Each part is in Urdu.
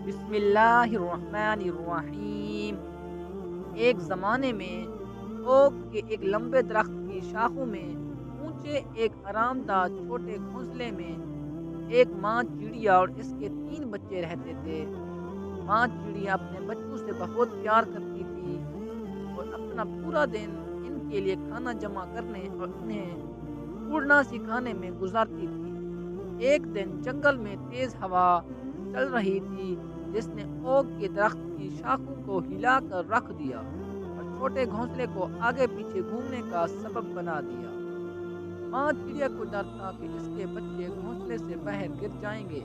بسم اللہ الرحمن الرحیم۔ ایک زمانے میں اوک کے ایک لمبے درخت کی شاخوں میں اونچے ایک آرام دہ چھوٹے گھونسلے میں ایک ماں چڑیا اور اس کے 3 بچے رہتے تھے۔ ماں چڑیا اپنے بچوں سے بہت پیار کرتی تھی اور اپنا پورا دن ان کے لیے کھانا جمع کرنے اور انہیں اڑنا سکھانے میں گزارتی تھی۔ ایک دن جنگل میں تیز ہوا چل رہی تھی جس نے اوک کے درخت کی شاخوں کو ہلا کر رکھ دیا اور چھوٹے گھونسلے کو آگے پیچھے گھومنے کا سبب بنا دیا۔ ماں چڑیا کو ڈر تھا کہ اس کے بچے گھونسلے سے باہر گر جائیں گے،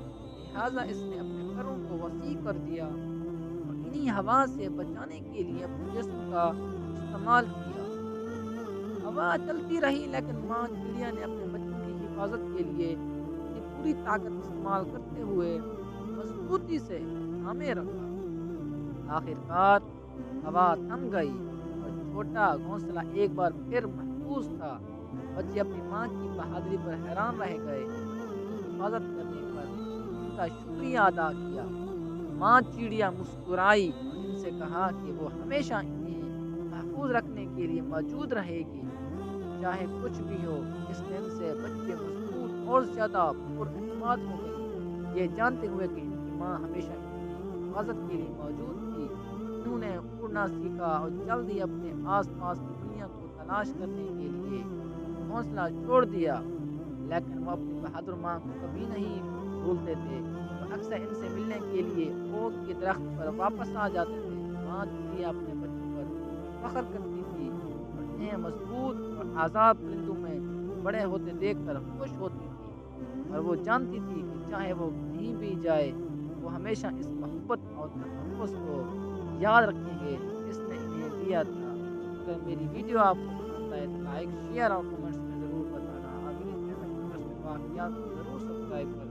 لہٰذا اس نے اپنے پروں کو وسیع کر دیا اور انہی ہوا سے بچانے کے لیے اپنے جسم کا استعمال کیا۔ ہوا چلتی رہی لیکن ماں چڑیا نے اپنے بچوں کی حفاظت کے لیے اپنی پوری طاقت استعمال کرتے ہوئے مضبوطی سے تھامے رکھا۔ آخرکار ہوا تھم گئی اور چھوٹا گھونسلہ ایک بار پھر محفوظ تھا۔ بچے اپنی ماں کی بہادری پر حیران رہ گئے اور اس کی حفاظت کرنے پر ان کا شکریہ ادا کیا۔ ماں چڑیا مسکرائی اور ان سے کہا کہ وہ ہمیشہ انہیں محفوظ رکھنے کے لیے موجود رہے گی، چاہے کچھ بھی ہو۔ اس دن سے بچے مضبوط اور زیادہ پر اعتماد ہو گئے، یہ جانتے ہوئے کہ ان کی ماں ہمیشہ ان کی حفاظت کے لیے موجود تھی۔ انہوں نے اڑنا سیکھا اور جلد ہی اپنے آس پاس کی دنیا کو تلاش کرنے کے لیے گھونسلہ چھوڑ دیا، لیکن وہ اپنی بہادر ماں کو کبھی نہیں بھولتے تھے اور اکثر ان سے ملنے کے لیے اوک کے درخت پر واپس آ جاتے تھے۔ ماں چڑیا اپنے بچوں پر فخر کرتی تھی اور انہیں مضبوط اور آزاد پرندوں میں بڑے ہوتے دیکھ کر خوش ہوتی تھی، اور وہ جانتی تھی کہ چاہے وہ کہیں بھی جائے وہ ہمیشہ اس محبت اور تحفظ کو یاد رکھیں گے جو اس نے انہیں دیا تھا۔ اگر میری ویڈیو آپ کو پسند آئے تو لائک شیئر اور کمنٹس میں ضرور بتانا، اور میرے چینل انٹرسٹنگ واقعات کو ضرور سبسکرائب کرنا۔